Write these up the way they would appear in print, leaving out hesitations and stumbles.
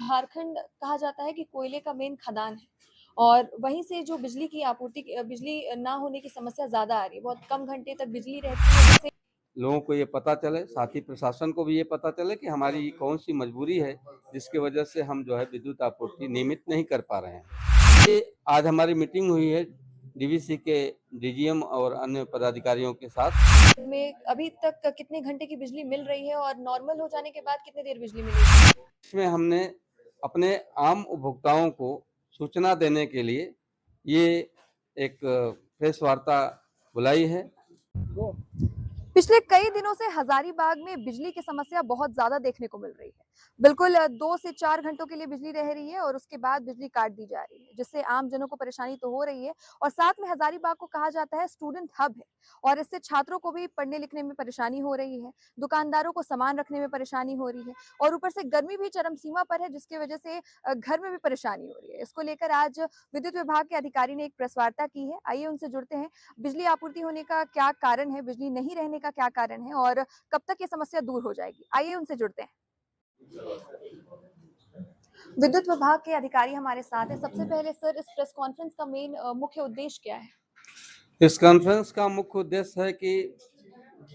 झारखंड कहा जाता है कि कोयले का मेन खदान है और वहीं से जो बिजली की आपूर्ति बिजली ना होने की समस्या ज़्यादा आ रही है। बहुत कम घंटे तक बिजली रहती है जिससे लोगों को ये पता चले, साथ ही प्रशासन को भी ये पता चले कि हमारी कौन सी मजबूरी है जिसकी वजह से हम जो है विद्युत आपूर्ति नियमित नहीं कर पा रहे हैं। ये आज हमारी मीटिंग हुई है डीवीसी के डीजीएम और अन्य पदाधिकारियों के साथ। में अभी तक कितने घंटे की बिजली मिल रही है और नॉर्मल हो जाने के बाद कितनी देर बिजली मिलेगी? इसमें हमने अपने आम उपभोक्ताओं को सूचना देने के लिए ये एक प्रेस वार्ता बुलाई है। पिछले कई दिनों से हजारीबाग में बिजली की समस्या बहुत ज्यादा देखने को मिल रही है। बिल्कुल 2 से 4 घंटों के लिए बिजली रह रही है और उसके बाद बिजली काट दी जा रही है, जिससे आम जनों को परेशानी तो हो रही है और साथ में हजारीबाग को कहा जाता है स्टूडेंट हब है और इससे छात्रों को भी पढ़ने लिखने में परेशानी हो रही है, दुकानदारों को सामान रखने में परेशानी हो रही है और ऊपर से गर्मी भी चरम सीमा पर है, जिसकी वजह से घर में भी परेशानी हो रही है। इसको लेकर आज विद्युत विभाग के अधिकारी ने एक प्रेस वार्ता की है। आइए उनसे जुड़ते हैं। बिजली आपूर्ति होने का क्या कारण है, बिजली नहीं रहने का क्या कारण है और कब तक ये समस्या दूर हो जाएगी? आइए उनसे जुड़ते हैं। विद्युत विभाग के अधिकारी हमारे साथ हैं। सबसे पहले सर, इस प्रेस कॉन्फ्रेंस का मेन मुख्य उद्देश्य क्या है? इस कॉन्फ्रेंस का मुख्य उद्देश्य है कि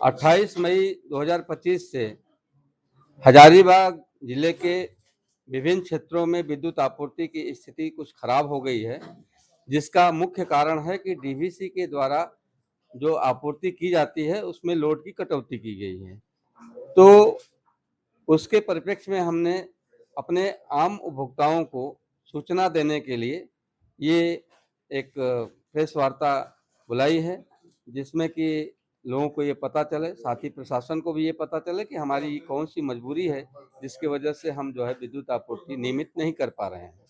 28 मई 2025 से हजारीबाग जिले के विभिन्न क्षेत्रों में विद्युत आपूर्ति की स्थिति कुछ खराब हो गई है, जिसका मुख्य कारण है कि डीवीसी के द्वारा जो आपूर्ति की जाती है उसमें लोड की कटौती की गई है। तो उसके परिप्रेक्ष्य में हमने अपने आम उपभोक्ताओं को सूचना देने के लिए ये एक प्रेस वार्ता बुलाई है, जिसमें कि लोगों को ये पता चले, साथ ही प्रशासन को भी ये पता चले कि हमारी कौन सी मजबूरी है जिसकी वजह से हम जो है विद्युत आपूर्ति नियमित नहीं कर पा रहे हैं।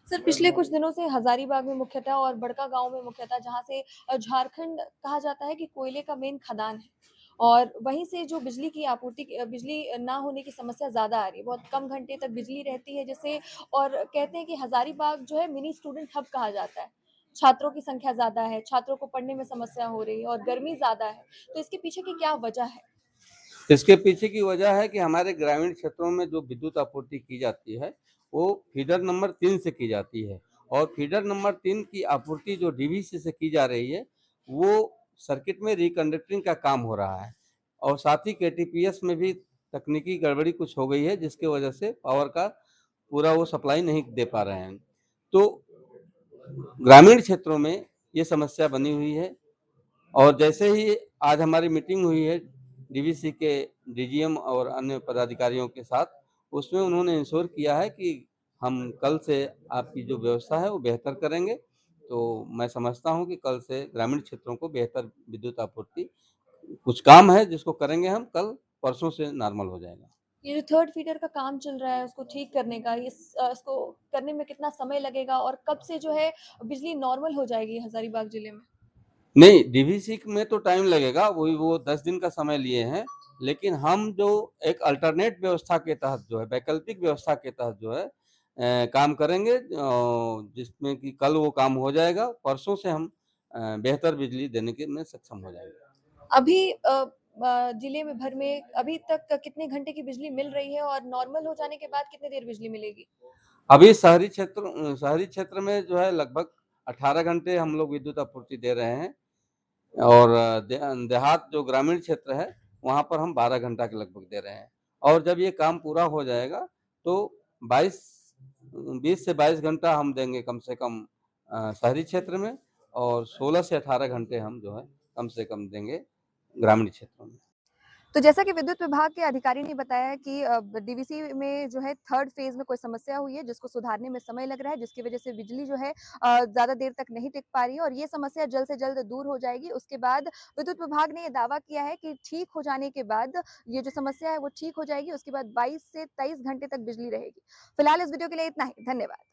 सर, पिछले कुछ दिनों से हजारीबाग में मुख्यतः और बड़का गांव में मुख्यतः, जहां से झारखंड कहा जाता है कि कोयले का मेन खदान है और वहीं से जो बिजली की आपूर्ति बिजली ना होने की समस्या ज्यादा आ रही है। बहुत कम घंटे तक बिजली रहती है जिससे, और कहते हैं कि हजारीबाग जो है मिनी स्टूडेंट हब कहा जाता है। छात्रों की संख्या ज्यादा है, छात्रों को पढ़ने में समस्या हो रही है और गर्मी ज्यादा है। तो इसके पीछे की क्या वजह है? इसके पीछे की वजह है कि हमारे ग्रामीण क्षेत्रों में जो विद्युत आपूर्ति की जाती है वो फीडर नंबर 3 से की जाती है और फीडर नंबर 3 की आपूर्ति जो डीवीसी से की जा रही है वो सर्किट में रिकंडक्टिंग का काम हो रहा है और साथ ही केटीपीएस में भी तकनीकी गड़बड़ी कुछ हो गई है, जिसकी वजह से पावर का पूरा वो सप्लाई नहीं दे पा रहे हैं। तो ग्रामीण क्षेत्रों में ये समस्या बनी हुई है और जैसे ही आज हमारी मीटिंग हुई है डीवीसी के डीजीएम और अन्य पदाधिकारियों के साथ, उसमें उन्होंने इंश्योर किया है कि हम कल से आपकी जो व्यवस्था है वो बेहतर करेंगे। तो मैं समझता हूँ कि कल से ग्रामीण क्षेत्रों को बेहतर विद्युत आपूर्ति, कुछ काम है जिसको करेंगे हम कल, परसों से नॉर्मल हो जाएगा। ये जो थर्ड फीडर का काम चल रहा है उसको ठीक करने का, इसको करने में कितना समय लगेगा और कब से जो है बिजली नॉर्मल हो जाएगी हजारीबाग जिले में? नहीं, डीवीसी में तो टाइम लगेगा, वही वो 10 दिन का समय लिए हैं, लेकिन हम जो एक अल्टरनेट व्यवस्था के तहत जो है, वैकल्पिक व्यवस्था के तहत जो है काम करेंगे, जिसमें कि कल वो काम हो जाएगा, परसों से हम बेहतर बिजली देने के में सक्षम हो जाएंगे। अभी जिले में भर में अभी तक कितने घंटे की बिजली मिल रही है और नॉर्मल हो जाने के बाद कितनी देर बिजली मिलेगी? अभी शहरी क्षेत्र में जो है लगभग 18 घंटे हम लोग विद्युत आपूर्ति दे रहे हैं और देहात जो ग्रामीण क्षेत्र है वहाँ पर हम 12 घंटा के लगभग दे रहे हैं और जब ये काम पूरा हो जाएगा तो 22 20 से 22 घंटा हम देंगे कम से कम शहरी क्षेत्र में और 16 से 18 घंटे हम जो है कम से कम देंगे ग्रामीण क्षेत्रों में। तो जैसा कि विद्युत विभाग के अधिकारी ने बताया कि डीवीसी में जो है थर्ड फेज में कोई समस्या हुई है जिसको सुधारने में समय लग रहा है, जिसकी वजह से बिजली जो है ज्यादा देर तक नहीं टिक पा रही है और ये समस्या जल्द से जल्द दूर हो जाएगी। उसके बाद विद्युत विभाग ने ये दावा किया है कि ठीक हो जाने के बाद ये जो समस्या है वो ठीक हो जाएगी। उसके बाद 22 से 23 घंटे तक बिजली रहेगी। फिलहाल इस वीडियो के लिए इतना ही। धन्यवाद।